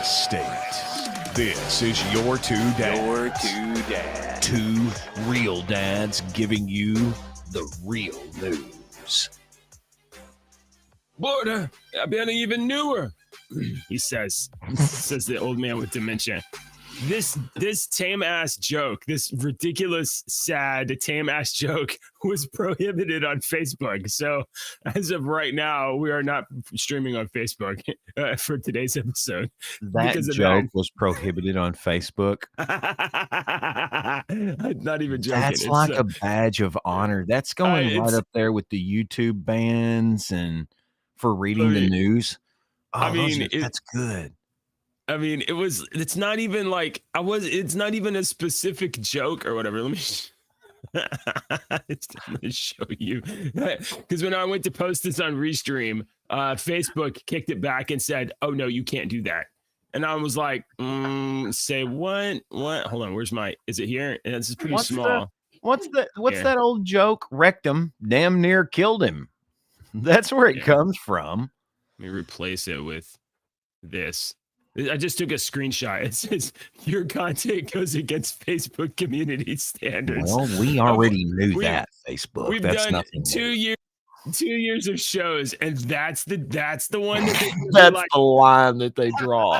State. This is your two dads. Your two dads. Two real dads giving you the real news. Border, I've been even newer, he says the old man with dementia. This tame ass joke, this ridiculous, sad, tame ass joke was prohibited on Facebook. So as of right now, we are not streaming on Facebook for today's episode. That joke was prohibited on Facebook. Not even joking. That's like a badge of honor. That's going right up there with the YouTube bans and for reading the news. Oh, that's good. I mean, it's not even like it's not even a specific joke or whatever. Let me show you. Because when I went to post this on Restream, Facebook kicked it back and said, oh, no, you can't do that. And I was like, say what? What? Hold on. Is it here? And it's pretty small. What's that old joke? Wrecked him, damn near killed him. That's where it comes from. Let me replace it with this. I just took a screenshot. It says your content goes against Facebook community standards. Well, we already knew that, Facebook. We've done 2 years of shows, and that's the one that that's like, the line that they draw.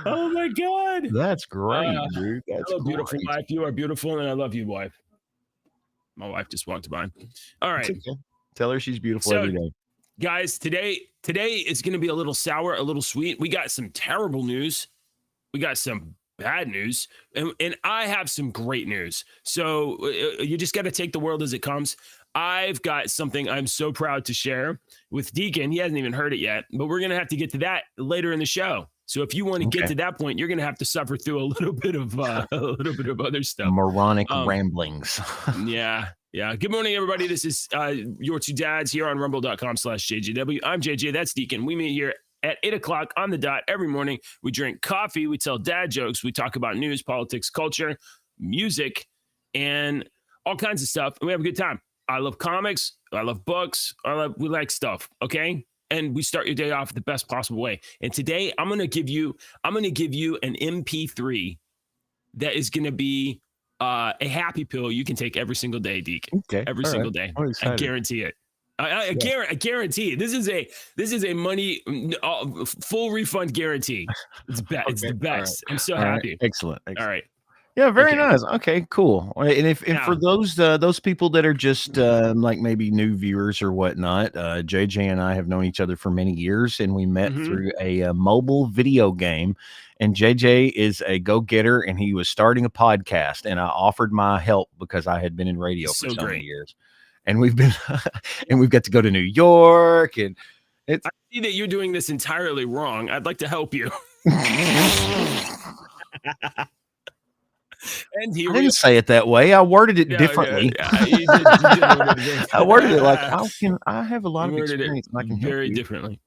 Oh my God. That's great, dude. That's hello, beautiful wife. You are beautiful, and I love you, wife. My wife just walked by. All right. Okay. Tell her she's beautiful every day. Guys, today is going to be a little sour, a little sweet. We got some terrible news. We got some bad news. And I have some great news. So you just got to take the world as it comes. I've got something I'm so proud to share with Deacon. He hasn't even heard it yet, but we're going to have to get to that later in the show. So if you want to get to that point, you're going to have to suffer through a little bit of other stuff. Moronic ramblings. Yeah. Good morning, everybody. This is your two dads here on rumble.com/JJW. I'm JJ. That's Deacon. We meet here at 8 o'clock on the dot every morning. We drink coffee. We tell dad jokes. We talk about news, politics, culture, music, and all kinds of stuff. And we have a good time. I love comics. I love books. We like stuff. Okay. And we start your day off the best possible way. And today I'm going to give you an MP3 that is going to be a happy pill you can take every single day, Deacon. Okay. Every single day. I guarantee it. I guarantee it. This is a money full refund guarantee. It's the best. Right. I'm so happy. Right. Excellent. All right. Yeah, very nice. Okay, cool. And for those people that are just like maybe new viewers or whatnot, JJ and I have known each other for many years, and we met through a mobile video game. And JJ is a go-getter, and he was starting a podcast, and I offered my help because I had been in radio for so many years. And we've got to go to New York, and I see that you're doing this entirely wrong. I'd like to help you. And I didn't say it that way. I worded it differently. You did I worded it like I have a lot of experience. And I can very differently.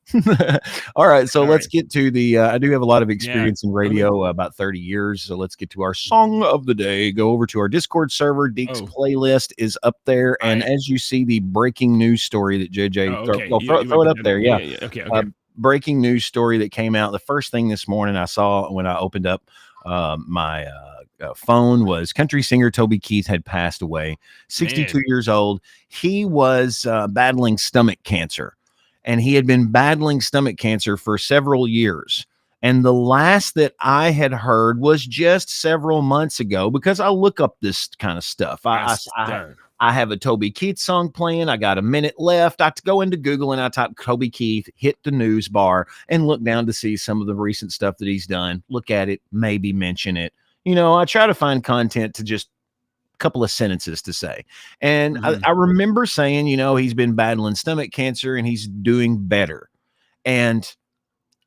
All right, so let's get to the. I do have a lot of experience in radio, about 30 years. So let's get to our song of the day. Go over to our Discord server. Deek's playlist is up there, and as you see, the breaking news story that JJ throw it up there. Yeah. Okay. Breaking news story that came out. The first thing this morning I saw when I opened up my phone was country singer Toby Keith had passed away, 62 years old. He was battling stomach cancer, and he had been battling stomach cancer for several years. And the last that I had heard was just several months ago, because I look up this kind of stuff. I have a Toby Keith song playing. I got a minute left. I go into Google and I type Toby Keith, hit the news bar, and look down to see some of the recent stuff that he's done. Look at it, maybe mention it. I try to find content to just a couple of sentences to say. And I remember saying, he's been battling stomach cancer and he's doing better. And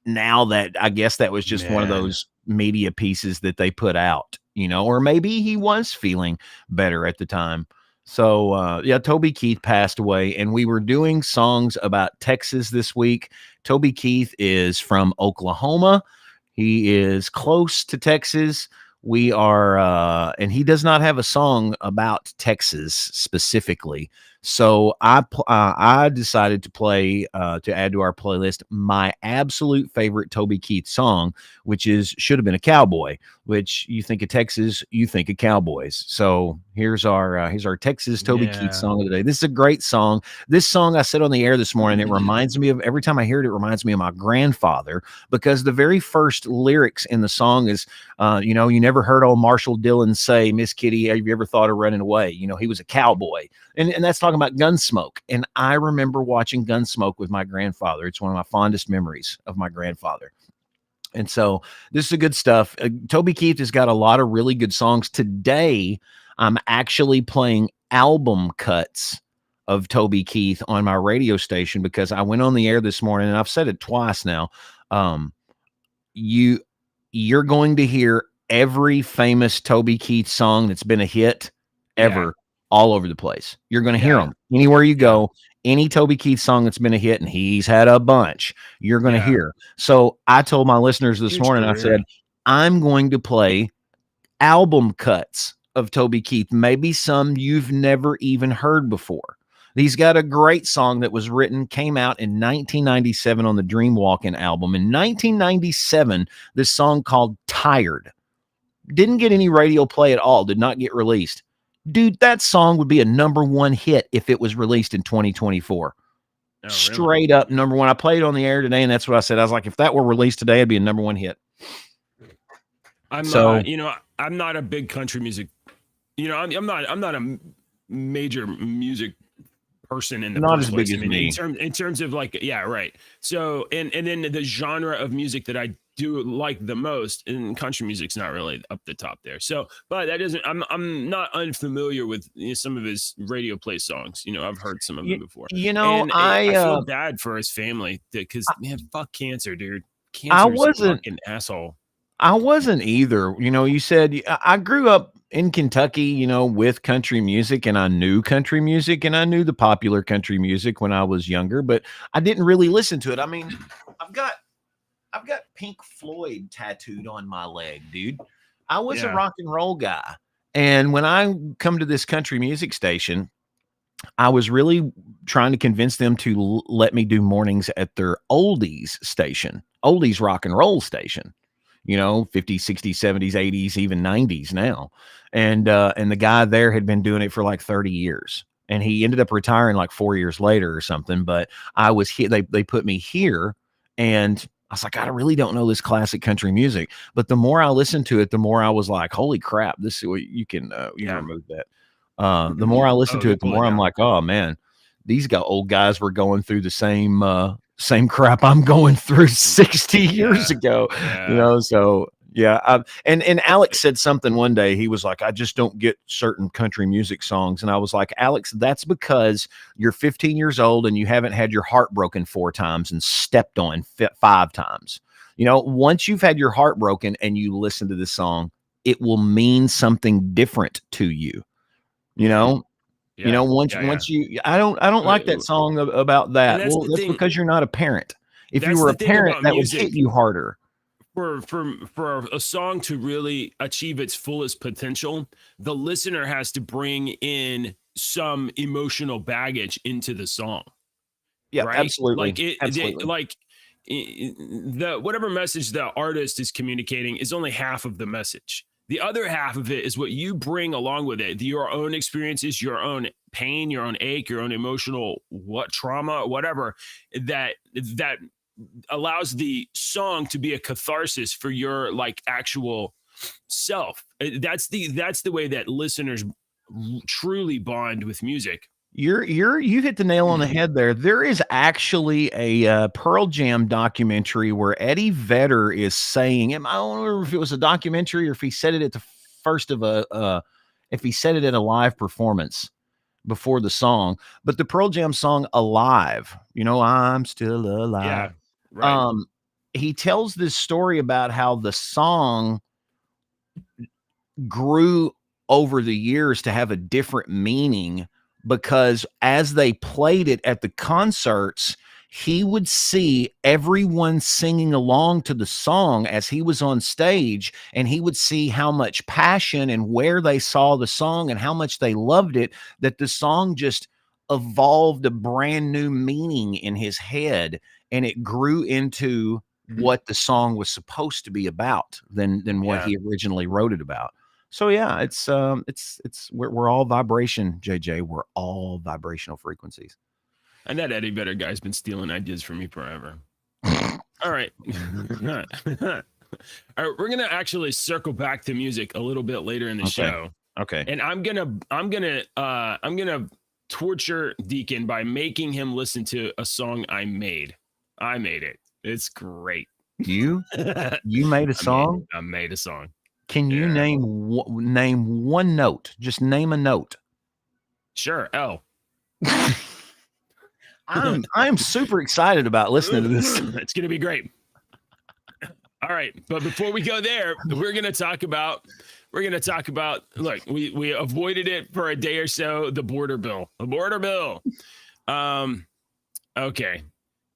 now that, I guess that was just one of those media pieces that they put out, or maybe he was feeling better at the time. So, Toby Keith passed away, and we were doing songs about Texas this week. Toby Keith is from Oklahoma. He is close to Texas. We are, and he does not have a song about Texas specifically. So I decided to play to add to our playlist my absolute favorite Toby Keith song, which is "Should Have Been a Cowboy." Which you think of Texas, you think of cowboys. So here's our Texas Toby Keith song of the day. This is a great song. This song I said on the air this morning. It reminds me of every time I hear it. It reminds me of my grandfather because the very first lyrics in the song is, you never heard old Marshall Dillon say, "Miss Kitty, have you ever thought of running away?" He was a cowboy. And that's talking about Gunsmoke. And I remember watching Gunsmoke with my grandfather. It's one of my fondest memories of my grandfather. And so this is good stuff. Toby Keith has got a lot of really good songs. Today, I'm actually playing album cuts of Toby Keith on my radio station because I went on the air this morning and I've said it twice now. You're going to hear every famous Toby Keith song that's been a hit ever all over the place. You're going to hear them anywhere you go. Any Toby Keith song that's been a hit, and he's had a bunch, you're going to hear. So I told my listeners this morning, I said, I'm going to play album cuts of Toby Keith, maybe some you've never even heard before. He's got a great song that was came out in 1997 on the Dreamwalking album. In 1997, this song called Tired didn't get any radio play at all, did not get released. Dude, that song would be a #1 hit if it was released in 2024. Oh, straight up #1. I played it on the air today, and that's what I said. I was like, if that were released today, it'd be a #1 hit. I'm not a big country music. I'm not a major music person in the not as big as me in terms of like, right. So and then the genre of music that I do like the most, and country music's not really up the top there. So, but that doesn't. I'm not unfamiliar with some of his radio play songs. I've heard some of them before. And I feel bad for his family because man, fuck cancer, dude. Cancer's a fucking asshole. I wasn't either. You said I grew up in Kentucky, with country music, and I knew country music, and I knew the popular country music when I was younger, but I didn't really listen to it. I mean, I've got Pink Floyd tattooed on my leg, dude. I was a rock and roll guy. And when I come to this country music station, I was really trying to convince them to let me do mornings at their oldies station, oldies rock and roll station. 50s, 60s, 70s, 80s, even 90s now. And the guy there had been doing it for like 30 years. And he ended up retiring like 4 years later or something. But I was here, they put me here, and I was like, I really don't know this classic country music. But the more I listened to it, the more I was like, holy crap, this is what you can remove that. The more I listened to it, the more I'm like, oh man, these old guys were going through the same crap I'm going through 60 years ago. So and Alex said something one day. He was like, I just don't get certain country music songs. And I was like, Alex, that's because you're 15 years old and you haven't had your heart broken 4 times and stepped on 5 times. Once you've had your heart broken and you listen to this song, it will mean something different to you. Once you, I don't like that song about that. That's because you're not a parent. If you were a parent, that would hit you harder. For a song to really achieve its fullest potential, the listener has to bring in some emotional baggage into the song. Yeah, right? Absolutely. Whatever message the artist is communicating is only half of the message. The other half of it is what you bring along with it, your own experiences, your own pain, your own ache, your own emotional trauma, whatever, that allows the song to be a catharsis for your like actual self. That's the way that listeners truly bond with music. You hit the nail on the head there. There is actually a Pearl Jam documentary where Eddie Vedder is saying, I don't know if it was a documentary or if he said it at the first of if he said it at a live performance before the song, but the Pearl Jam song Alive, I'm still alive. Yeah, right. He tells this story about how the song grew over the years to have a different meaning, because as they played it at the concerts, he would see everyone singing along to the song as he was on stage, and he would see how much passion and where they saw the song and how much they loved it, that the song just evolved a brand new meaning in his head, and it grew into what the song was supposed to be about than what he originally wrote it about. So yeah, it's we're all vibration, JJ. We're all vibrational frequencies. And that Eddie Vedder guy's been stealing ideas from me forever. All right. All right, we're gonna actually circle back to music a little bit later in the show. Okay. And I'm gonna torture Deacon by making him listen to a song I made. I made it. It's great. You made a song? I made a song. Can you name one note? Just name a note. Sure. L. I'm super excited about listening to this. It's gonna be great. All right, but before we go there, we're gonna talk about. Look, we avoided it for a day or so. The border bill. Okay.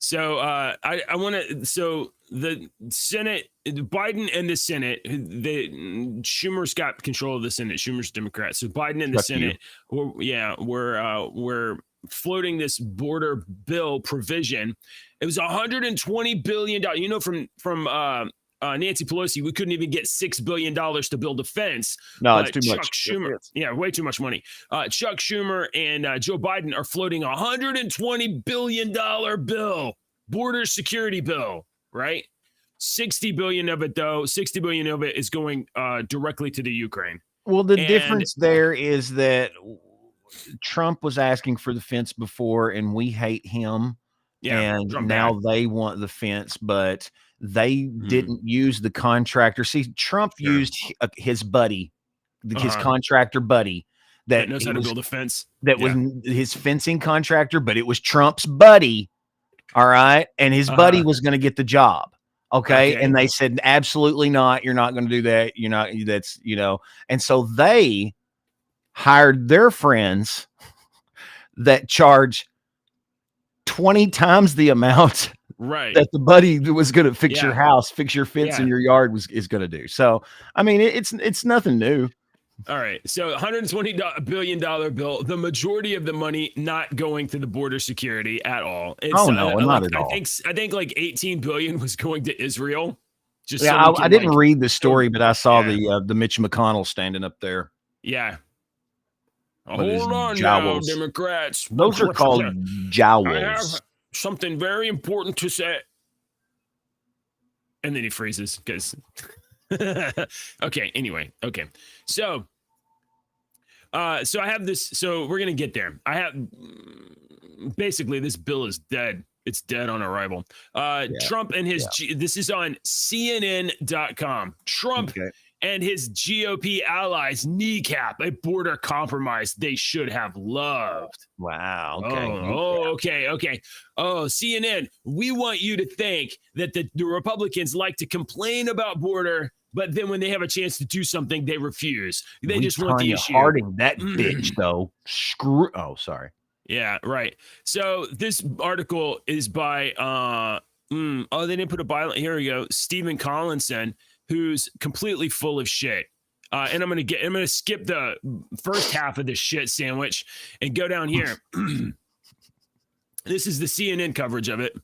So I want to. So the Senate, Biden and the Senate, Schumer's got control of the Senate. Schumer's Democrat. So Biden and the Senate, we're floating this border bill provision. It was $120 billion. You know, from Nancy Pelosi, we couldn't even get $6 billion to build a fence. No, it's too Chuck much. Schumer, way too much money. Chuck Schumer and Joe Biden are floating a $120 billion border security bill, right? 60 billion of it, though, 60 billion of it is going directly to the Ukraine. Well, the difference there is that Trump was asking for the fence before, and we hate him. Yeah, and Trump now they want the fence, but they didn't use the contractor. See, Trump used his buddy, his contractor buddy that knows how to build a fence. That was his fencing contractor, but it was Trump's buddy. All right. And his buddy was going to get the job. Okay. And they said, absolutely not. You're not going to do that. You're not, that's, and so they hired their friends that charge 20 times the amount that the buddy that was going to fix your house, fix your fence in your yard is going to do. So, I mean, it's nothing new. All right. So $120 billion bill, the majority of the money not going to the border security at all. It's, not at all. I think like 18 billion was going to Israel. Just I didn't read the story, but I saw the Mitch McConnell standing up there. Yeah. Hold on now, Democrats. Those are called jowls. I have something very important to say. And then he freezes because... Okay. Anyway. Okay. So I have this. So we're going to get there. I have basically this bill is dead. It's dead on arrival. Trump and his, this is on CNN.com. Trump and his GOP allies kneecap a border compromise they should have loved. Wow. Okay. Okay. Oh, CNN, we want you to think that the Republicans like to complain about border, but then when they have a chance to do something, they refuse. They just want the issue. Harding that bitch, though. Screw. Oh, sorry. Yeah, right. So this article is by, they didn't put a bio. Here we go. Stephen Collinson, who's completely full of shit. And I'm going to skip the first half of this shit sandwich and go down here. This is the CNN coverage of it.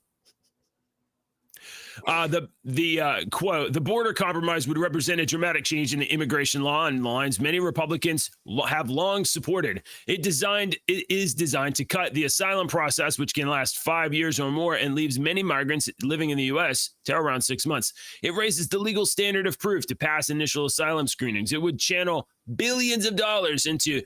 The quote, the border compromise would represent a dramatic change in the immigration law and lines many Republicans have long supported. It is designed to cut the asylum process, which can last 5 years or more and leaves many migrants living in the U.S. to around 6 months. It raises the legal standard of proof to pass initial asylum screenings. It would channel billions of dollars into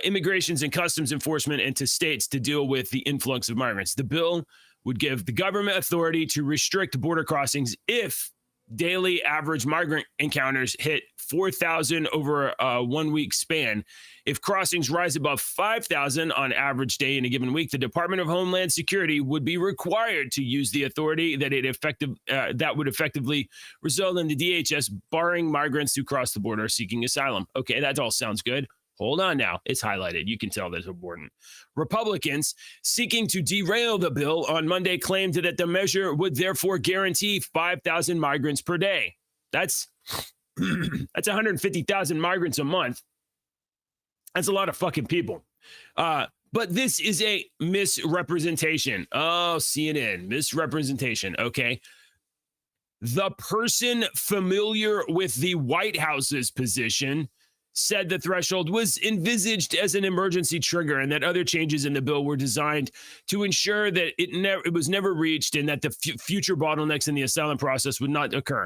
immigrations and customs enforcement and to states to deal with the influx of migrants. The bill would give the government authority to restrict border crossings if daily average migrant encounters hit 4,000 over a 1 week span. If crossings rise above 5,000 on average day in a given week, the Department of Homeland Security would be required to use the authority that would effectively result in the DHS barring migrants who cross the border seeking asylum. Okay, that all sounds good. Hold on now. It's highlighted. You can tell that's important. Republicans seeking to derail the bill on Monday claimed that the measure would therefore guarantee 5,000 migrants per day. That's 150,000 migrants a month. That's a lot of fucking people. But this is a misrepresentation. Oh, CNN, misrepresentation. Okay. The person familiar with the White House's position said the threshold was envisaged as an emergency trigger and that other changes in the bill were designed to ensure that it was never reached and that the future bottlenecks in the asylum process would not occur.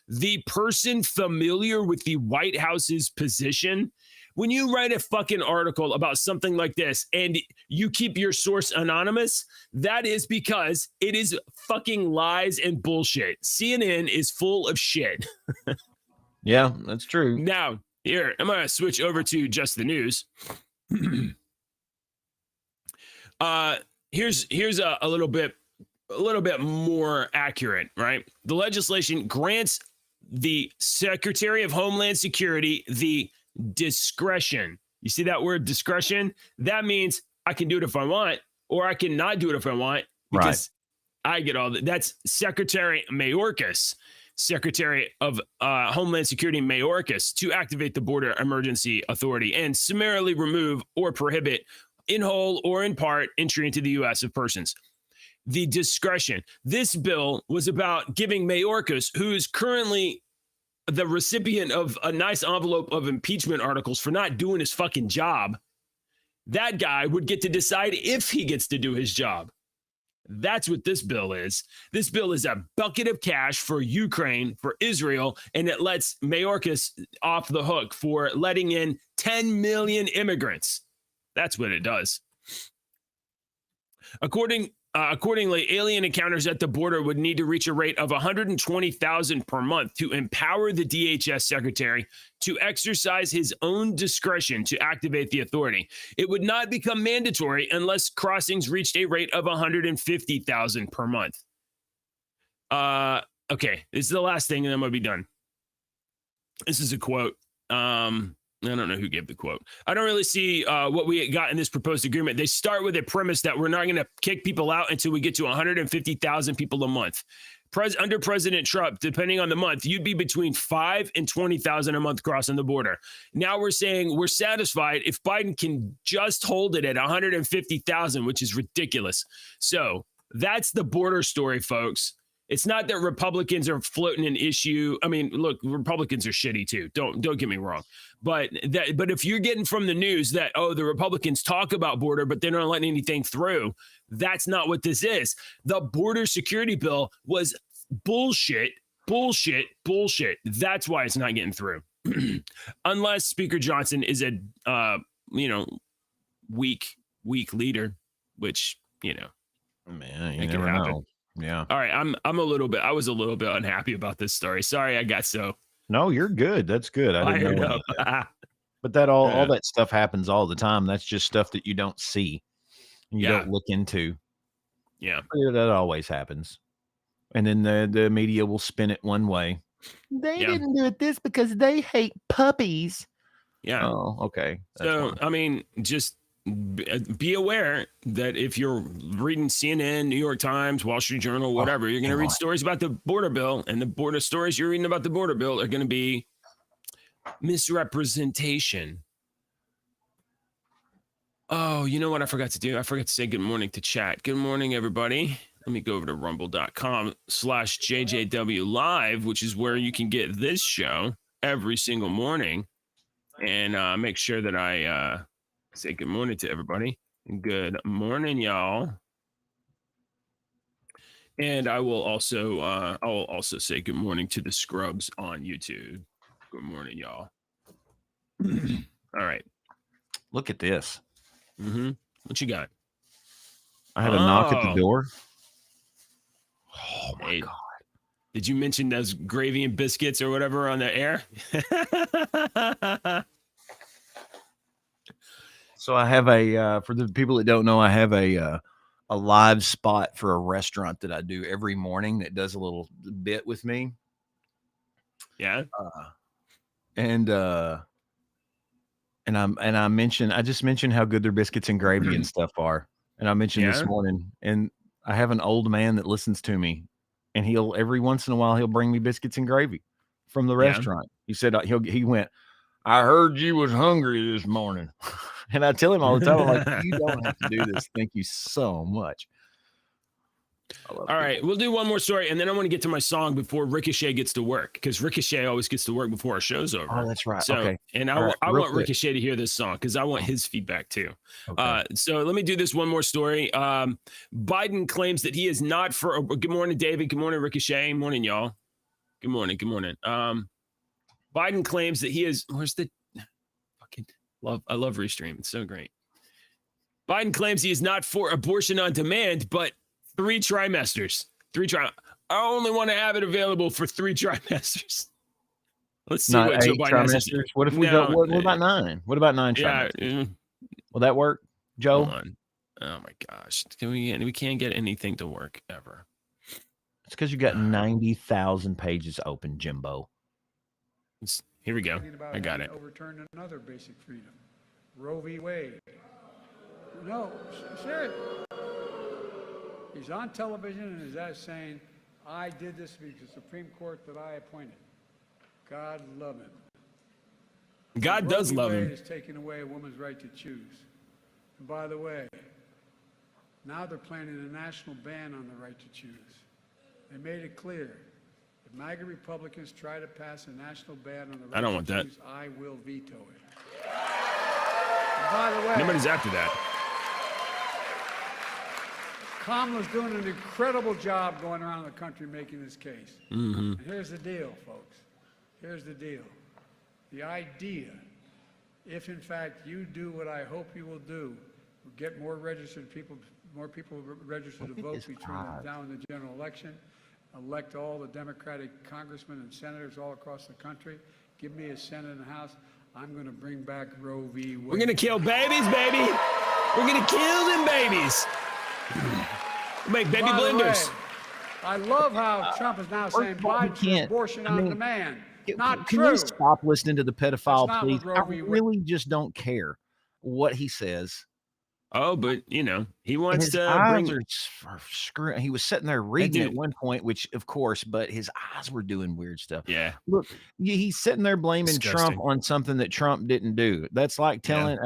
The person familiar with the White House's position, when you write a fucking article about something like this and you keep your source anonymous, that is because it is fucking lies and bullshit. CNN is full of shit. Yeah, that's true. Now, here, I'm going to switch over to just the news. Here's a little bit more accurate, right? The legislation grants the Secretary of Homeland Security the discretion. You see that word discretion? That means I can do it if I want, or I can not do it if I want, because I get all that. That's Secretary Mayorkas. Secretary of Homeland Security Mayorkas to activate the Border Emergency Authority and summarily remove or prohibit in whole or in part entry into the U.S. of persons. The discretion. This bill was about giving Mayorkas, who's currently the recipient of a nice envelope of impeachment articles for not doing his fucking job, that guy would get to decide if he gets to do his job. That's what this bill is. This bill is a bucket of cash for Ukraine, for Israel, and it lets Mayorkas off the hook for letting in 10 million immigrants. That's what it does. Accordingly, alien encounters at the border would need to reach a rate of 120,000 per month to empower the DHS secretary to exercise his own discretion to activate the authority. It would not become mandatory unless crossings reached a rate of 150,000 per month. Okay, this is the last thing, and then I'm going to be done. This is a quote. I don't know who gave the quote. I don't really see what we got in this proposed agreement. They start with a premise that we're not going to kick people out until we get to 150,000 people a month. Under President Trump, depending on the month, you'd be between 5 and 20,000 a month crossing the border. Now we're saying we're satisfied if Biden can just hold it at 150,000, which is ridiculous. So that's the border story, folks. It's not that Republicans are floating an issue. I mean, look, Republicans are shitty too. Don't get me wrong. But if you're getting from the news that, oh, the Republicans talk about border, but they're not letting anything through, that's not what this is. The border security bill was bullshit. That's why it's not getting through. Unless Speaker Johnson is a weak leader, which, man, you never know. Yeah. All right. I was a little bit unhappy about this story. Sorry, I got so. No, you're good. That's good. I didn't know that. But all that stuff happens all the time. That's just stuff that you don't see and you don't look into. Yeah. That always happens. And then the media will spin it one way. They didn't do it this because they hate puppies. Yeah. Oh, okay. So, I mean, just be aware that if you're reading CNN, New York Times, Wall Street Journal, whatever, you're going to read stories about the border bill, and the border stories you're reading about the border bill are going to be misrepresentation. Oh, you know what I forgot to do? I forgot to say good morning to chat. Good morning, everybody. Let me go over to rumble.com/JJW live, which is where you can get this show every single morning, and make sure that I say good morning to everybody. Good morning, y'all. And I will also say good morning to the scrubs on YouTube. Good morning, y'all. All right. Look at this. Mm-hmm. What you got? I had a knock at the door. Oh my God. Did you mention those gravy and biscuits or whatever on the air? So I have for the people that don't know, I have a live spot for a restaurant that I do every morning that does a little bit with me. Yeah. I just mentioned how good their biscuits and gravy and stuff are. And I mentioned this morning, and I have an old man that listens to me, and every once in a while he'll bring me biscuits and gravy from the restaurant. He said he went, I heard you was hungry this morning. And I tell him all the time, I'm like, you don't have to do this. Thank you so much. All right, we'll do one more story, and then I want to get to my song before Ricochet gets to work, because Ricochet always gets to work before our show's over. Oh, that's right. So, okay. And I want Ricochet to hear this song because I want his feedback too. Okay. So let me do this one more story. Biden claims that he is not for. Good morning, David. Good morning, Ricochet. Good morning, y'all. Good morning. Good morning. Biden claims that he is. Where's the fucking love? I love Restream. It's so great. Biden claims he is not for abortion on demand, but 3 trimesters. I only want to have it available for 3 trimesters. Let's see Not what Joe 8 Biden has to trimesters. say. What if we go? What about 9? What about 9 Yeah. trimesters? Will that work, Joe? Hold on. Oh my gosh. We can't get anything to work ever. It's because you got 90,000 pages open, Jimbo. Here we go. I got it. Overturn another basic freedom, Roe v. Wade. No, seriously. He's on television and is saying, I did this because the Supreme Court that I appointed. God love him. God does love him. Roe v. Wade is taking away a woman's right to choose. And by the way, now they're planning a national ban on the right to choose. They made it clear. If MAGA Republicans try to pass a national ban on the right I don't want to that. choose, I will veto it. And by the way, Nobody's after that. Kamala's doing an incredible job going around the country making this case. Mm-hmm. And here's the deal, folks. Here's the deal. The idea, if in fact you do what I hope you will do, get more registered people, more people registered to vote between now and the general election, elect all the Democratic congressmen and senators all across the country, give me a Senate and a House, I'm going to bring back Roe v. Wade. We're going to kill babies, baby. We're going to kill them babies. Make baby By the blenders. way, I love how Trump is now saying Biden's for abortion on demand. Not Can true. we stop listening to the pedophile, That's not please? what I Roe v. Wade- really just don't care what he says. Oh, but you know, he wants His to eyes bring. are screwing. He was sitting there reading dude. at one point, which of course, but his eyes were doing weird stuff. Yeah. Look, he's sitting there blaming Disgusting. Trump on something that Trump didn't do. That's like telling,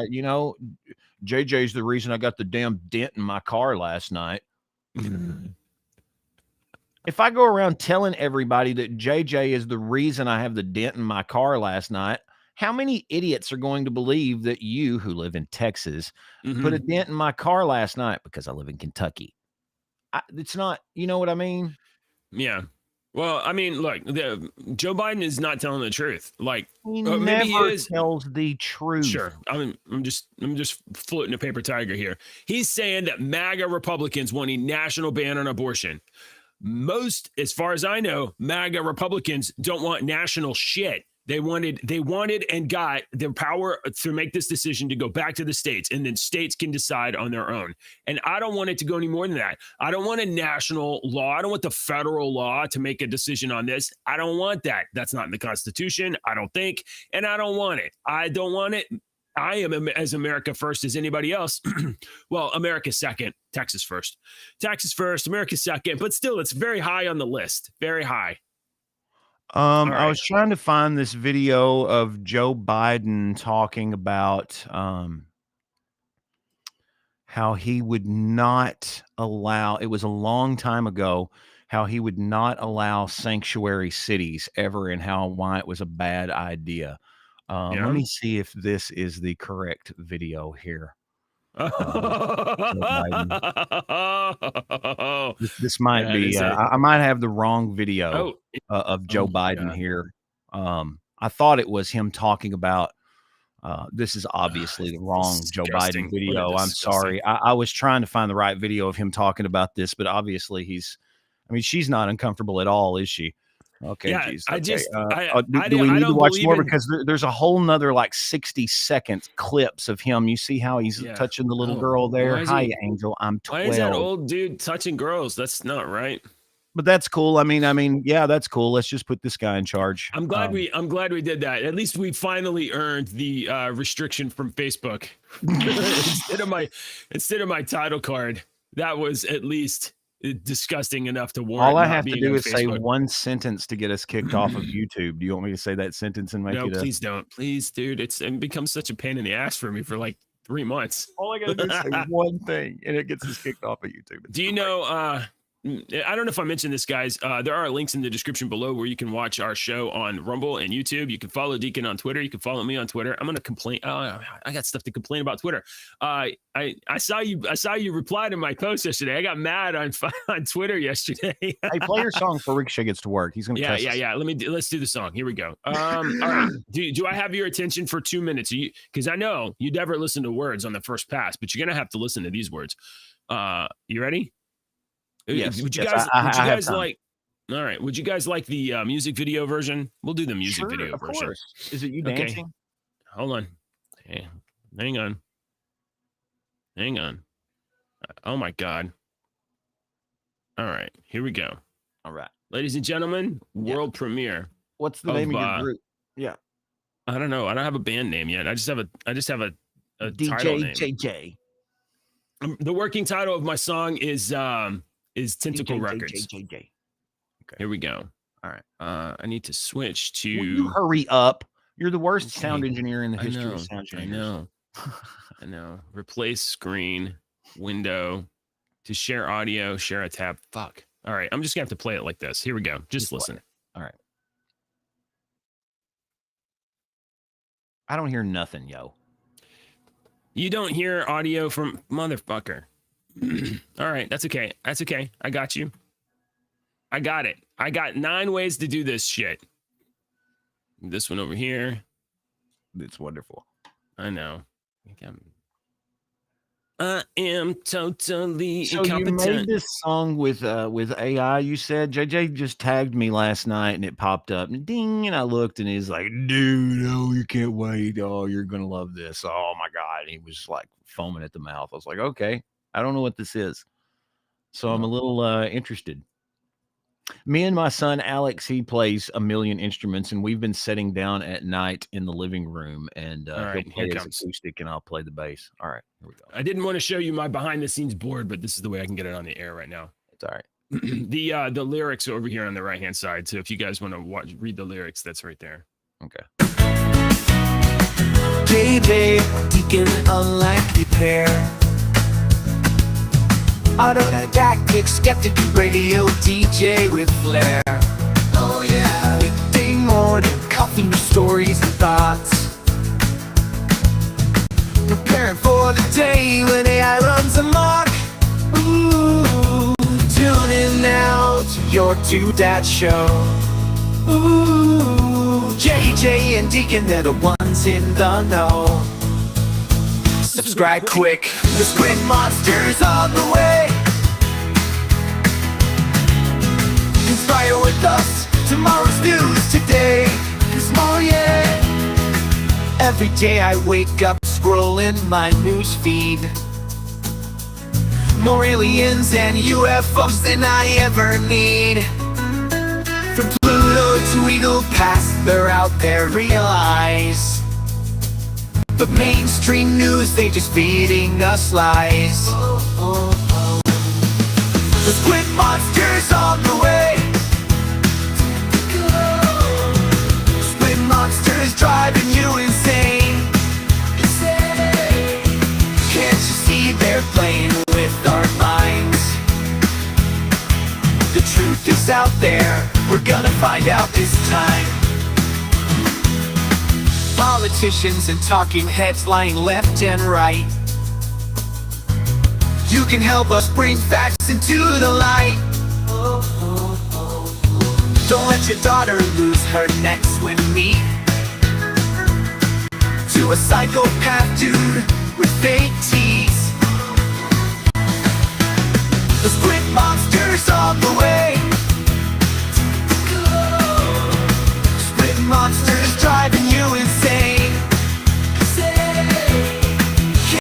JJ's the reason I got the damn dent in my car last night. If I go around telling everybody that JJ is the reason I have the dent in my car last night, how many idiots are going to believe that you, who live in Texas, put a dent in my car last night because I live in Kentucky? It's not, you know what I mean? Yeah. Well, I mean, look, Joe Biden is not telling the truth. Like, He maybe never he is. tells the truth. Sure. I'm just floating a paper tiger here. He's saying that MAGA Republicans want a national ban on abortion. Most, as far as I know, MAGA Republicans don't want national shit. They wanted and got the power to make this decision to go back to the states, and then states can decide on their own. And I don't want it to go any more than that. I don't want a national law. I don't want the federal law to make a decision on this. I don't want that. That's not in the Constitution, I don't think, and I don't want it. I don't want it. I am as America first as anybody else. Well, America second, Texas first. Texas first, America second, but still, it's very high on the list. Very high. I was trying to find this video of Joe Biden talking about how he would not allow, it was a long time ago, how he would not allow sanctuary cities ever, and why it was a bad idea. Let me see if this is the correct video here. This might be. I might have the wrong video of Joe Biden here. I thought it was him talking about. This is obviously the wrong Joe Biden video. I'm sorry. I was trying to find the right video of him talking about this, but obviously she's not uncomfortable at all, is she? Okay, yeah, geez. okay. Do we need to watch more? Because there's a whole nother like 60 seconds clips of him. You see how he's touching the little girl there? Hi, Angel. I'm 12. Why is that old dude touching girls? That's not right. But that's cool. I mean, yeah, that's cool. Let's just put this guy in charge. I'm glad we did that. At least we finally earned the restriction from Facebook instead of my title card. That was at least disgusting enough to warrant. All I have to do is say one sentence to get us kicked off of YouTube. Do you want me to say that sentence and make it? No, please don't. Please, dude. It becomes such a pain in the ass for me for like 3 months. All I gotta do is say one thing, and it gets us kicked off of YouTube. It's Do you great. know? I don't know if I mentioned this, guys. There are links in the description below where you can watch our show on Rumble and YouTube. You can follow Deacon on Twitter. You can follow me on Twitter. I'm gonna complain. I got stuff to complain about Twitter. I saw you reply to my post yesterday. I got mad on Twitter yesterday. Hey, play your song for Ricochet Gets to Work. He's gonna cuss us. Yeah. Let's do the song. Here we go. All right. Do I have your attention for 2 minutes? Because I know you never listen to words on the first pass, but you're gonna have to listen to these words. You ready? Yes. Would you yes, guys, I would you have guys time. like? All right. Would you guys like the music video version? We'll do the music Sure, video of version. course. Is it you Okay. dancing? Hold on. Hey, hang on. Oh my God. All right. Here we go. All right. Ladies and gentlemen, world premiere. What's the Of, name of your group? Yeah. I don't know. I don't have a band name yet. I just have a title DJ name. JJ. The working title of my song is Tentacle DJ, Records. JJ. Here we go. All right. I need to switch to. Will you hurry up? You're the worst Okay. sound engineer in the I history know, of sound I engineers. know. Replace screen window to share audio. Share a tab. Fuck. All right. I'm just gonna have to play it like this. Here we go. Just play listen. it. All right. I don't hear nothing, yo. You don't hear audio from motherfucker. All right. That's okay. I got you. I got it. I got 9 ways to do this shit. This one over here. It's wonderful. I know. I am totally So you incompetent. made this song with AI, you said? JJ just tagged me last night and it popped up and ding, and I looked and he's like, dude, oh, you can't wait. Oh, you're gonna love this. Oh my God. And he was like foaming at the mouth. I was like, okay, I don't know what this is. So I'm a little interested. Me and my son Alex, he plays a million instruments, and we've been sitting down at night in the living room, and All right, he'll play here his comes. acoustic, and I'll play the bass. All right, here we go. I didn't want to show you my behind the scenes board, but this is the way I can get it on the air right now. It's all right. The lyrics are over here on the right hand side. So if you guys want to read the lyrics, that's right there. Okay. JJ, Deacon, unlikely pair. Autodidactic, skeptic, radio DJ with flair. Oh yeah. Midday morning, coffee, stories and thoughts. Preparing for the day when AI runs amok. Ooh, tune in now to your Two Dads show. Ooh, JJ and Deacon, they're the ones in the know. Subscribe quick, the squid monster's on the way. Inspire with us, tomorrow's news today. Tomorrow, yeah. Every day I wake up scrolling my news feed. More aliens and UFOs than I ever need. From Pluto to Eagle Pass, they're out there, realize. But mainstream news, they just feeding us lies. The squid monster's on the way. Squid monster's driving you insane. Can't you see they're playing with our minds? The truth is out there, we're gonna find out this time. Politicians and talking heads lying left and right. You can help us bring facts into the light. Don't let your daughter lose her next with me to a psychopath dude with fake teeth. The squid monster's on the way. Squid monster's driving you insane.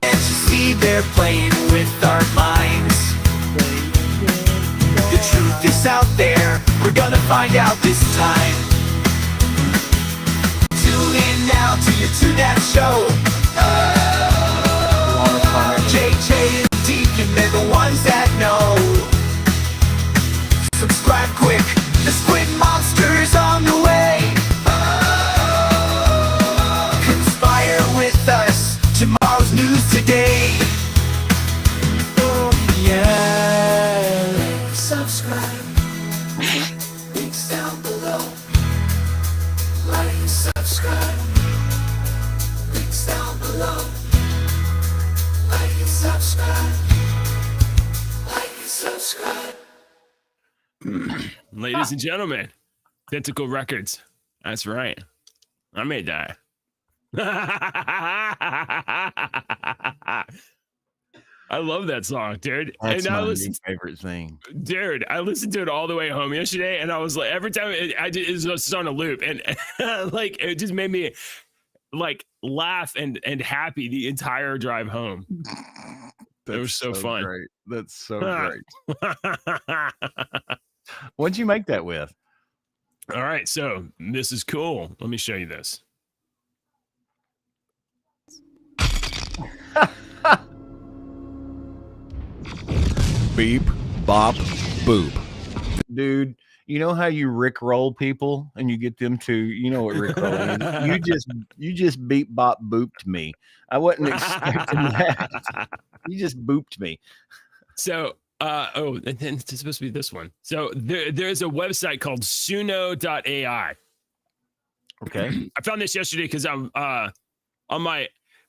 Can't you see they're playing with our minds? The truth is out there, we're gonna find out this time. Tune in now to your Two Dads show. JJ and Deacon, they're the ones that know. Subscribe quick, the squid monster's on the way. Conspire with us, tomorrow's news today. subscribe. Links down below. Like and subscribe. Links down below. Like and subscribe. Like and subscribe. Ladies and gentlemen, Tentacle Records. That's right. I made that. I love that song, dude. That's and I my listened, new favorite thing. dude, I listened to it all the way home yesterday, and I was like, every time it was just on a loop, and like it just made me like laugh and happy the entire drive home. It was so fun. Great. That's so great. What'd you make that with? All right, so this is cool. Let me show you this. Beep, bop, boop. Dude, you know how you rickroll people and you get them to, you know what rickroll is? You just beep, bop, booped me. I wasn't expecting that. You just booped me. So, and then it's supposed to be this one. So there's a website called suno.ai. Okay. I found this yesterday because I'm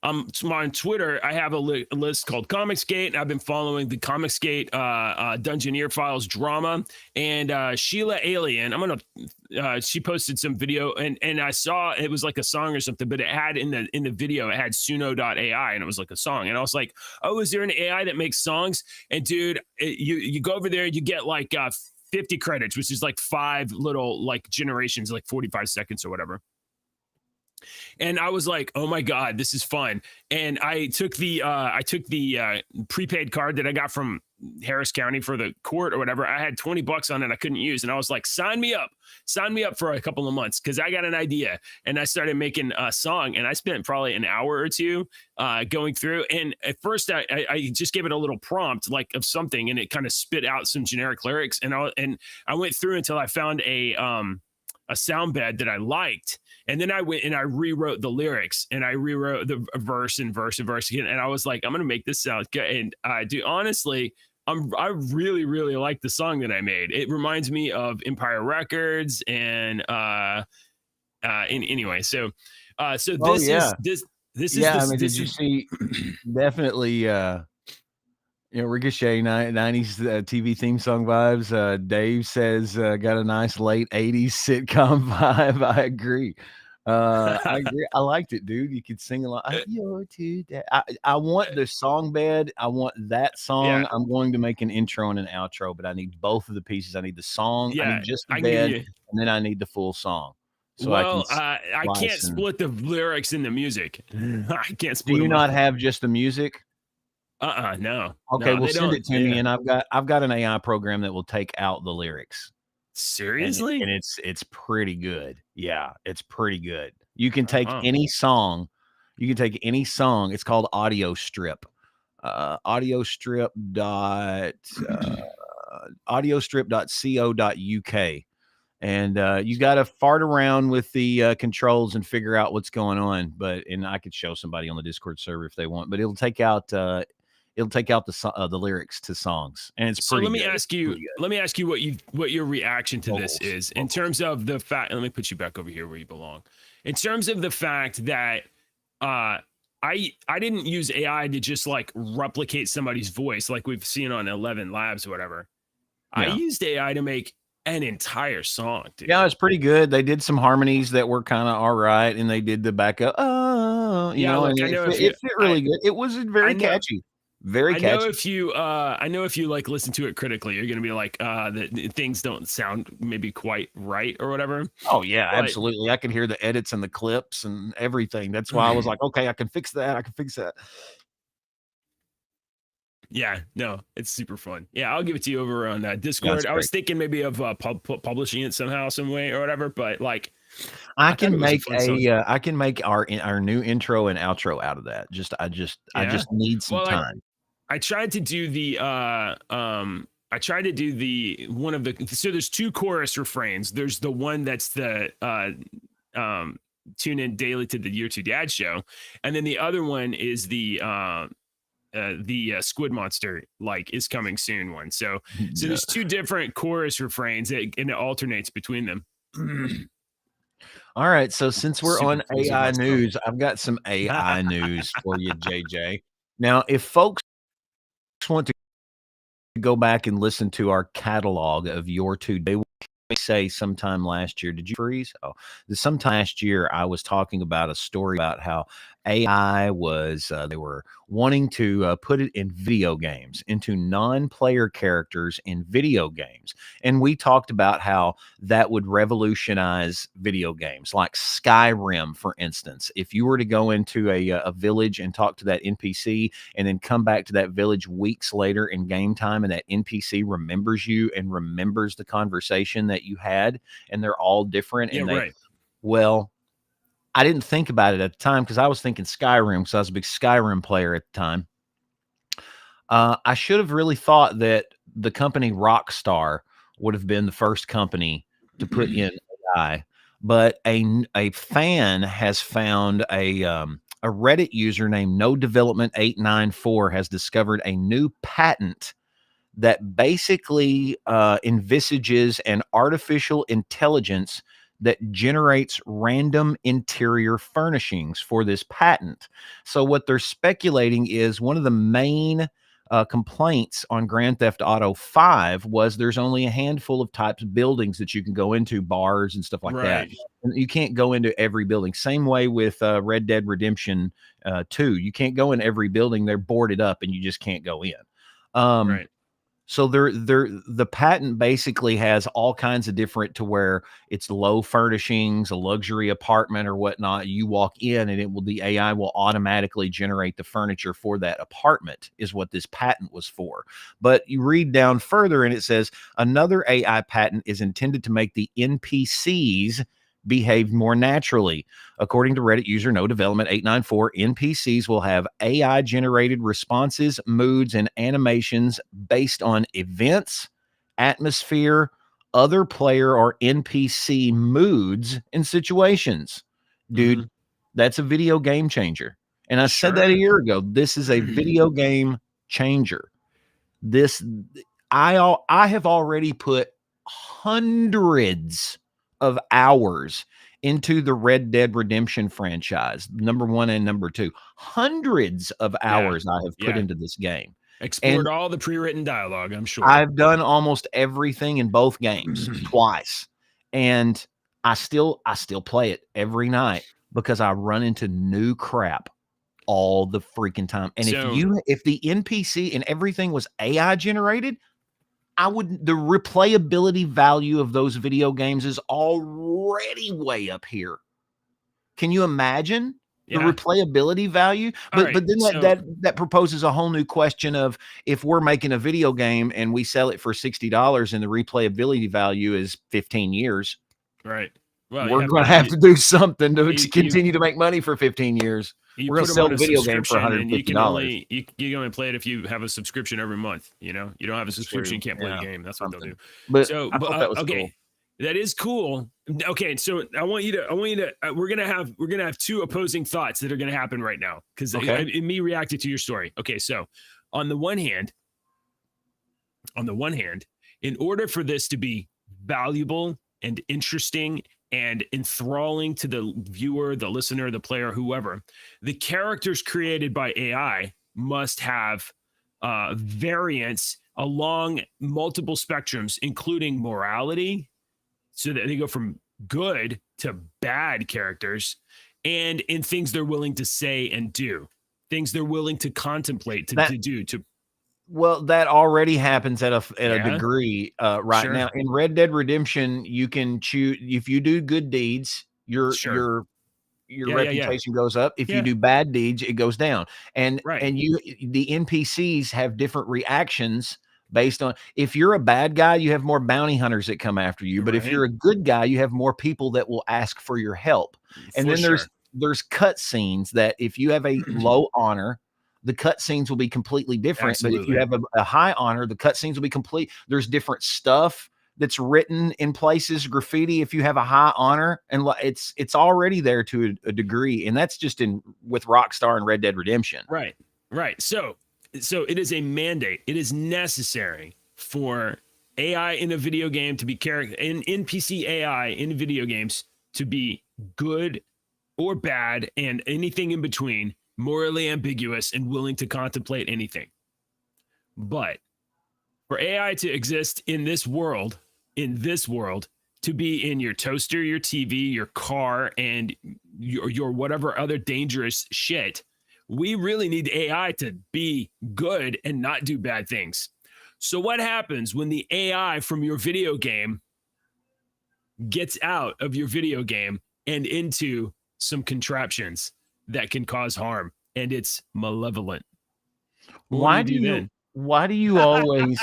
on Twitter. I have a list called Comicsgate, and I've been following the Comicsgate Dungeoneer Files drama. And Sheila Alien, she posted some video, and I saw it was like a song or something, but it had in the video it had suno.ai, and it was like a song. And I was like, oh, is there an AI that makes songs? And dude, you go over there, you get like 50 credits, which is like 5 little like generations, like 45 seconds or whatever. And I was like, oh my God, this is fun. And I took the prepaid card that I got from Harris County for the court or whatever. I had $20 on it I couldn't use. And I was like, sign me up for a couple of months, because I got an idea. And I started making a song, and I spent probably an hour or two going through. And at first I just gave it a little prompt like of something, and it kind of spit out some generic lyrics. And I went through until I found a sound bed that I liked. And then I went and I rewrote the lyrics, and I rewrote the verse and verse again. And I was like, I'm going to make this sound good. And dude, honestly, I really, really like the song that I made. It reminds me of Empire Records and anyway. So this is did you see definitely, Ricochet 90s TV theme song vibes. Dave says got a nice late 80s sitcom vibe. I agree. I agree. I liked it, dude. You could sing a lot. You're too dead. I want the song bed. I want that song. Yeah. I'm going to make an intro and an outro, but I need both of the pieces. I need the song. I need just the bed, and then I need the full song. So I can't split the lyrics and the music. I can't split. Do you not have just the music? No. Okay, no, well, send it to me, and I've got an AI program that will take out the lyrics. Seriously? And it's pretty good. Yeah, it's pretty good. You can take any song. You can take any song. It's called Audio Strip. audiostrip.co.uk. And you got to fart around with the controls and figure out what's going on. And I could show somebody on the Discord server if they want, but it'll take out the lyrics to songs, and it's pretty. So let me ask you what your reaction to this is in terms of the fact. Let me put you back over here where you belong. In terms of the fact that I didn't use AI to just like replicate somebody's voice like we've seen on 11 Labs or whatever. Yeah. I used AI to make an entire song, dude. Yeah, it's pretty good. They did some harmonies that were kind of all right, and they did the backup. It fit really good. It was very catchy. Very catchy. I know if you like listen to it critically, you're gonna be like, the things don't sound maybe quite right or whatever. Oh yeah, absolutely. I could hear the edits and the clips and everything. That's why I was like, okay, I can fix that. Yeah, no, it's super fun. Yeah, I'll give it to you over on Discord. I was thinking maybe of publishing it somehow, some way or whatever, but like I can make our new intro and outro out of that. I just need some time. I tried to do so there's 2 chorus refrains. There's the one that's the tune in daily to the Year 2 Dad show, and then the other one is the the Squid Monster is coming soon one. So there's two different chorus refrains and it alternates between them. All right. So since we're Super on pleased with AI myself. news, I've got some AI news for you, JJ. Now, if folks want to go back and listen to our catalog of your two, they say sometime last year, did you freeze? Oh, sometime last year, I was talking about a story about how AI was, they were wanting to put it in video games, into non-player characters in video games. And we talked about how that would revolutionize video games, like Skyrim, for instance. If you were to go into a village and talk to that NPC and then come back to that village weeks later in game time, and that NPC remembers you and remembers the conversation that you had, and they're all different. Yeah, And right. Well, I didn't think about it at the time because I was thinking Skyrim, because I was a big Skyrim player at the time. I should have really thought that the company Rockstar would have been the first company to put in AI, but a fan has found a Reddit user named No Development 894 has discovered a new patent that basically envisages an artificial intelligence that generates random interior furnishings for this patent. So what they're speculating is one of the main complaints on Grand Theft Auto 5 was there's only a handful of types of buildings that you can go into, bars and stuff like that. And you can't go into every building. Same way with Red Dead Redemption 2. You can't go in every building. They're boarded up and you just can't go in. Right. So the patent basically has all kinds of different, to where it's low furnishings, a luxury apartment or whatnot. You walk in and the AI will automatically generate the furniture for that apartment, is what this patent was for. But you read down further and it says another AI patent is intended to make the NPCs behave more naturally. According to Reddit user No Development 894, NPCs will have AI generated responses, moods, and animations based on events, atmosphere, other player or NPC moods, and situations. Dude, that's a video game changer. And I said that a year ago. This is a video game changer. I have already put hundreds of hours into the Red Dead Redemption franchise, number 1 and number 2. Hundreds of hours I have put into this game. Explored all the pre-written dialogue, I'm sure. I've done almost everything in both games twice. And I still play it every night because I run into new crap all the freaking time. And if the NPC and everything was AI generated, the replayability value of those video games is already way up here. Can you imagine the replayability value? But then that proposes a whole new question of, if we're making a video game and we sell it for $60 and the replayability value is 15 years, right? Well, we're going to have to do something to continue to make money for 15 years. We're going to sell the video game for $150. You can only play it if you have a subscription every month. You don't have a subscription, you can't play the game. That's what they'll do. But I thought that was okay. Cool. That is cool. Okay, so I want you to. We're gonna have two opposing thoughts that are gonna happen right now, because me reacted to your story. Okay, so on the one hand, in order for this to be valuable and interesting and enthralling to the viewer, the listener, the player, whoever, the characters created by AI must have variance along multiple spectrums, including morality, so that they go from good to bad characters, and in things they're willing to say and do, things they're willing to contemplate to do. Well, that already happens at a degree now. In Red Dead Redemption, you can choose, if you do good deeds, your reputation goes up. If you do bad deeds, it goes down. And the NPCs have different reactions based on, if you're a bad guy, you have more bounty hunters that come after you. But if you're a good guy, you have more people that will ask for your help. And then there's cut scenes that if you have a low honor, the cut scenes will be completely different. Absolutely. But if you have a high honor, the cut scenes will be complete. There's different stuff that's written in places, graffiti, if you have a high honor, and it's already there to a degree. And that's just with Rockstar and Red Dead Redemption. Right. So so it is a mandate. It is necessary for AI in a video game to be in NPC AI in video games to be good or bad and anything in between, morally ambiguous and willing to contemplate anything. But for AI to exist in this world, to be in your toaster, your TV, your car, and your whatever other dangerous shit, we really need AI to be good and not do bad things. So what happens when the AI from your video game gets out of your video game and into some contraptions that can cause harm, and it's malevolent? Why do you always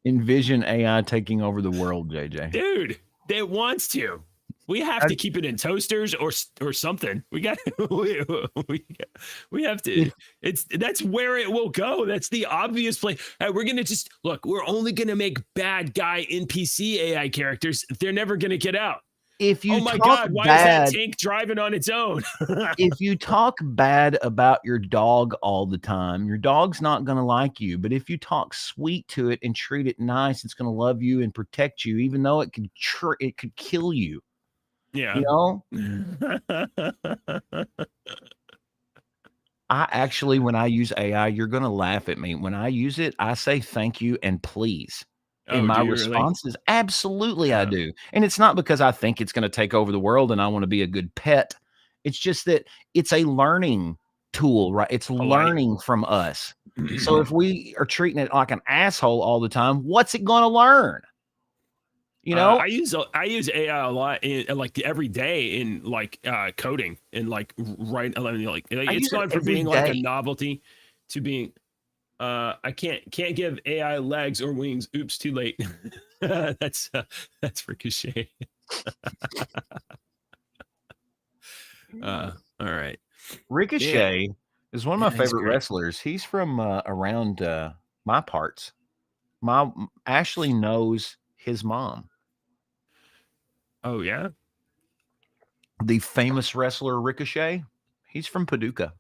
envision AI taking over the world, JJ? Dude, it wants to. We have to keep it in toasters or something. We got we have to. That's where it will go. That's the obvious play. We're gonna just look. We're only gonna make bad guy NPC AI characters. They're never gonna get out. If you oh my God, why is that tank driving on its own? If you talk bad about your dog all the time, your dog's not going to like you. But if you talk sweet to it and treat it nice, it's going to love you and protect you, even though it could kill you. Yeah. You know? I actually, when I use AI, you're going to laugh at me. When I use it, I say thank you and please. And my response is absolutely I do. And it's not because I think it's going to take over the world and I want to be a good pet. It's just that it's a learning tool, right? It's learning from us. So if we are treating it like an asshole all the time, what's it going to learn? You know, I use AI a lot in like every day in like coding and like it's gone from being like a novelty to being I can't give AI legs or wings. Oops, too late. That's Ricochet. All right. Ricochet is one of my favorite wrestlers. He's from around my parts. Ashley knows his mom. Oh yeah. The famous wrestler Ricochet. He's from Paducah.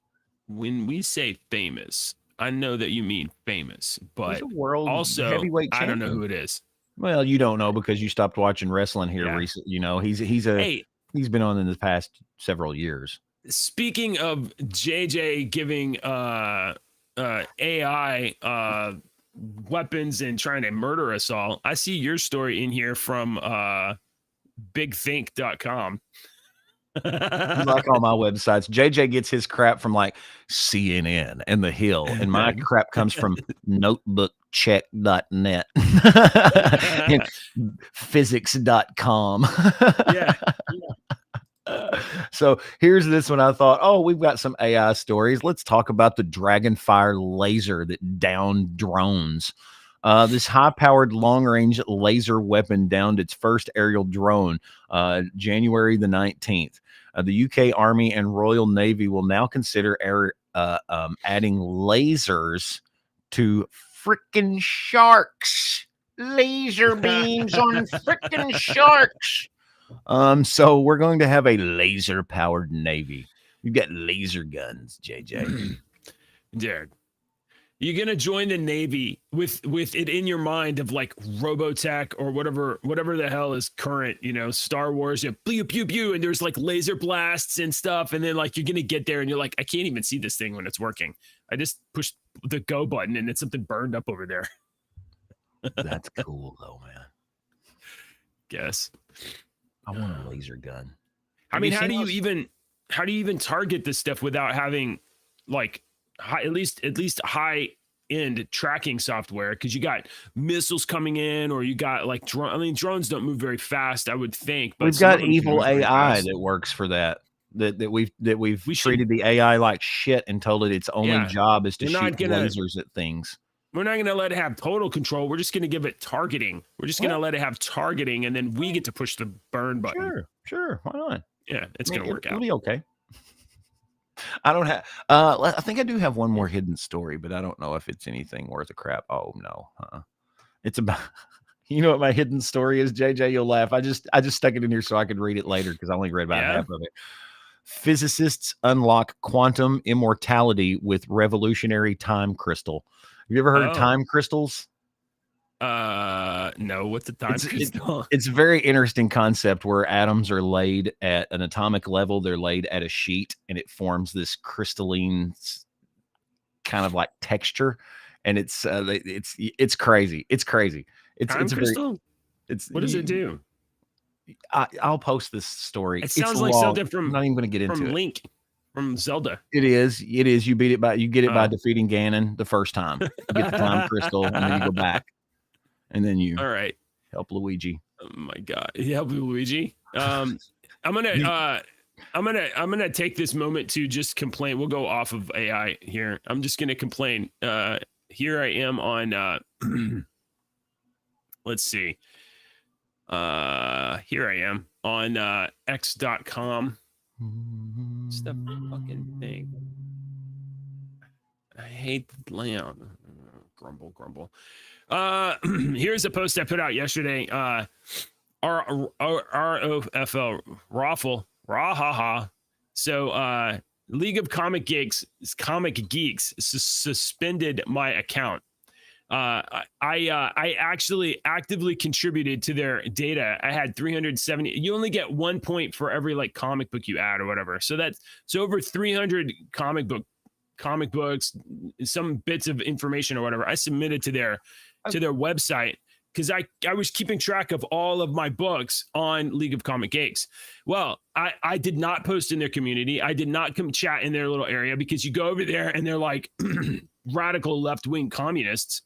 When we say famous, I know that you mean famous, but also heavyweight I champion. don't know who it is. Well, you don't know because you stopped watching wrestling here recently. You know, he's been on in the past several years. Speaking of JJ giving AI weapons and trying to murder us all, I see your story in here from bigthink.com. Like all my websites, JJ gets his crap from like CNN and The Hill, and my crap comes from notebookcheck.net and physics.com. Yeah. So here's this one. I thought, oh, we've got some AI stories. Let's talk about the Dragonfire laser that downed drones. This high-powered long-range laser weapon downed its first aerial drone January the 19th. The UK Army and Royal Navy will now consider adding lasers to frickin' sharks. Laser beams on frickin' sharks. So we're going to have a laser-powered Navy. You've got laser guns, JJ. Dude. You're gonna join the Navy with it in your mind of like Robotech or whatever the hell is current, you know, Star Wars, you have pew pew pew, and there's like laser blasts and stuff, and then like you're gonna get there and you're like, I can't even see this thing when it's working. I just pushed the go button and it's something burned up over there. That's cool though, man. Guess. I want a laser gun. I mean, how do you even target this stuff without having like at least high end tracking software? Because you got missiles coming in, or you got like drones don't move very fast, I would think. But we've got evil AI that works for that. That we've treated the AI like shit and told it its only job is to shoot lasers at things. We're not going to let it have total control. We're just going to give it targeting. We're just going to let it have targeting, and then we get to push the burn button. Sure. Why not? Yeah, it's going to work out. It'll be okay. I don't have. I think I do have one more hidden story, but I don't know if it's anything worth a crap. Oh no, it's about. You know what my hidden story is, JJ? You'll laugh. I just stuck it in here so I could read it later because I only read about half of it. Physicists unlock quantum immortality with revolutionary time crystal. Have you ever heard of Oh. time crystals? No. What's the time crystal? It's a very interesting concept where atoms are laid at an atomic level. They're laid at a sheet, and it forms this crystalline kind of like texture. And it's crazy. It's crazy. Time crystal? What does it do? I'll post this story. It sounds it's like long. something from I'm not even going to get into from it. Link, from Zelda. It is. You get it by defeating Ganon the first time. You get the time crystal, and then you go back, and then you All right. help Luigi. Oh my God. You help Luigi. I'm gonna take this moment to just complain. We'll go off of AI here. I'm just gonna complain. Here I am on let's see. Here I am on x.com. It's the fucking thing. I hate the layout. Grumble. Here's a post I put out yesterday. ROFL Raffle Rahaha. So League of Comic Geeks suspended my account. I actually actively contributed to their data. I had 370. You only get 1 point for every like comic book you add or whatever. So over 300 comic books, some bits of information or whatever I submitted to their website, because I was keeping track of all of my books on League of Comic Geeks. Well, I did not post in their community. I did not come chat in their little area, because you go over there and they're like radical left-wing communists.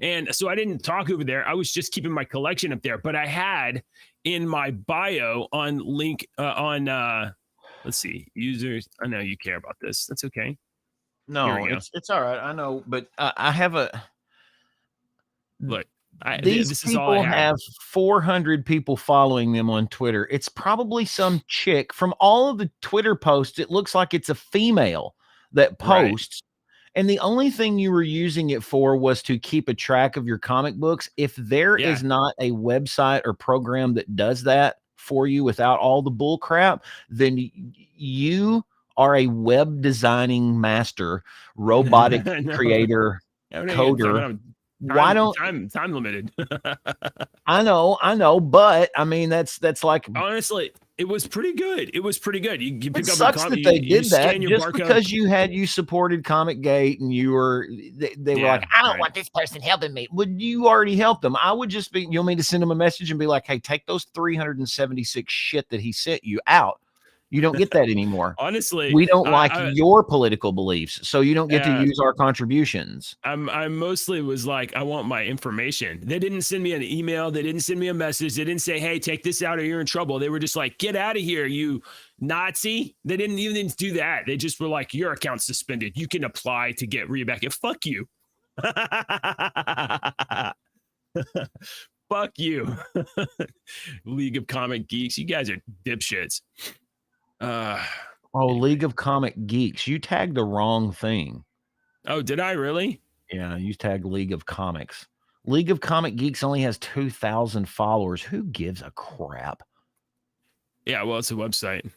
And so I didn't talk over there. I was just keeping my collection up there. But I had in my bio on link let's see, users. I know you care about this. That's okay. No, it's all right. I know, but I have a look. These this is all I people have 400 people following them on Twitter. It's probably some chick. From all of the Twitter posts, it looks like it's a female that posts. Right. And the only thing you were using it for was to keep a track of your comic books. If there is not a website or program that does that for you without all the bull crap, then you are a web designing master, robotic creator, coder. Why don't time limited? I know, but I mean that's like, honestly, it was pretty good. You pick it up sucks that they did that just because barcode. you supported Comic-Gate and you were they were like, I don't want this person helping me. Would you already help them? I would just be, you want me to send them a message and be like, hey, take those 376 shit that he sent you out. You don't get that anymore. Honestly, we don't like your political beliefs, so you don't get to use our contributions. I mostly was like, I want my information. They didn't send me an email. They didn't send me a message. They didn't say, hey, take this out or you're in trouble. They were just like, get out of here, you Nazi. They didn't even do that. They just were like, your account's suspended. You can apply to get back. Fuck you. Fuck you. League of Comic Geeks. You guys are dipshits. League of Comic Geeks. You tagged the wrong thing. Oh, did I really? Yeah, you tagged League of Comics. League of Comic Geeks only has 2,000 followers. Who gives a crap? Yeah, well, it's a website.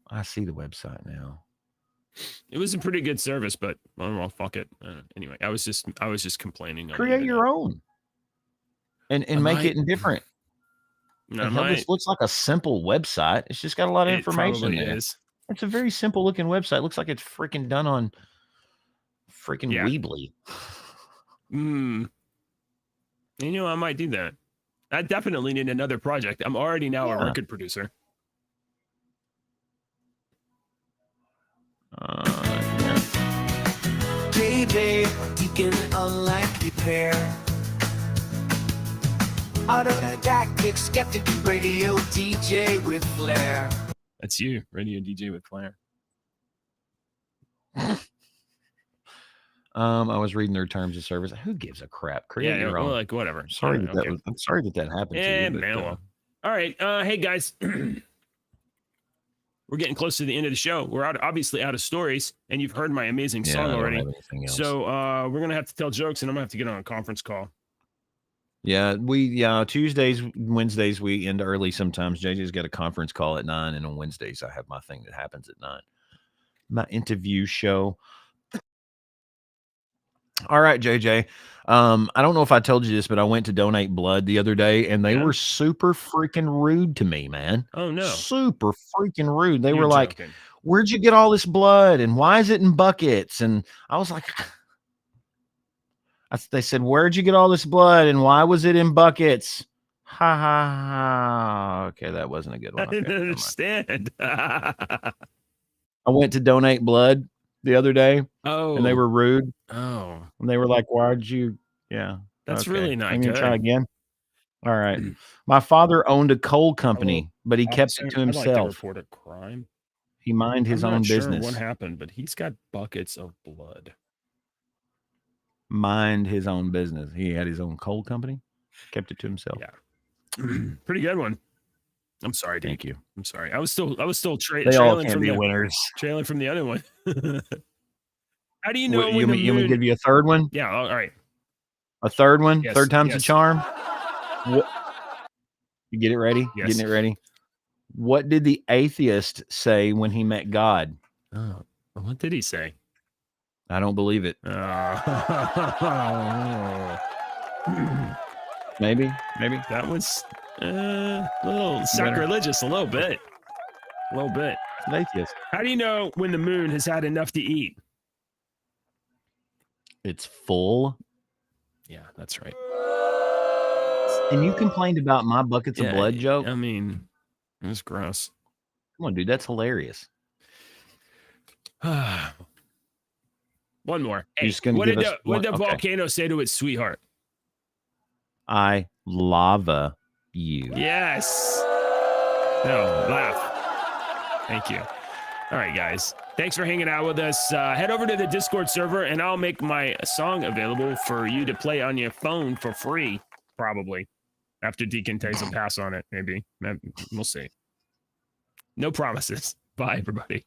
I see the website now. It was a pretty good service, but well, fuck it. Anyway, I was just complaining. Create your own, and make it different. No, this looks like a simple website. It's just got a lot of information there. It's a very simple looking website. It looks like it's freaking done on freaking Weebly. You know, I might do that. I definitely need another project. I'm already now a record producer. Baby, you can unlike repair. Autodidactic, skeptic, radio DJ with flair. That's you, radio DJ with flair. I was reading their terms of service. Who gives a crap? Create your own. Like whatever. I'm sorry that happened to you. Man, well. All right. Hey guys, we're getting close to the end of the show. We're obviously out of stories, and you've heard my amazing song already. So we're gonna have to tell jokes, and I'm gonna have to get on a conference call. Yeah, Tuesdays, Wednesdays we end early sometimes. JJ's got a conference call at 9, and on Wednesdays I have my thing that happens at 9. My interview show. All right, JJ. I don't know if I told you this, but I went to donate blood the other day, and they Yeah? were super freaking rude to me, man. Oh no. Super freaking rude. They You're were like, joking. "Where'd you get all this blood? And why is it in buckets?" And I was like, they said, "Where'd you get all this blood? And why was it in buckets?" Ha ha ha. Okay, that wasn't a good I one. Okay, didn't never mind. understand. I went to donate blood the other day, Oh. and they were rude. Oh. And they were like, "Why'd you?" Yeah, That's okay. really not I'm gonna good. try again. All right. My father owned a coal company, but he kept it to I'd like to himself. report a crime. He minded his I'm not own sure business. what happened, but he's got buckets of blood. Mind his own business. He had his own coal company, kept it to himself. Yeah. Pretty good one. I'm sorry, dude. Thank you. I'm sorry. I was still They all trailing can't from be the winners. trailing from the other one. How do you know You when the want me to moon? give you a third one? Yeah. All right. A third one? Yes, Third time's the yes. charm? What? You get it ready? Yes. Getting it ready? What did the atheist say when he met God? Oh, what did he say? I don't believe it. Maybe. That was a little sacrilegious, a little bit. It's an atheist. How do you know when the moon has had enough to eat? It's full. Yeah, that's right. And you complained about my buckets of blood joke? I mean, it was gross. Come on, dude. That's hilarious. One more. You're just gonna what give did us the, what one? did the Okay. volcano say to its sweetheart? I lava you. Yes. No, laugh. Thank you. All right, guys. Thanks for hanging out with us. Head over to the Discord server, and I'll make my song available for you to play on your phone for free, probably. After Deacon takes a pass on it, maybe. We'll see. No promises. Bye, everybody.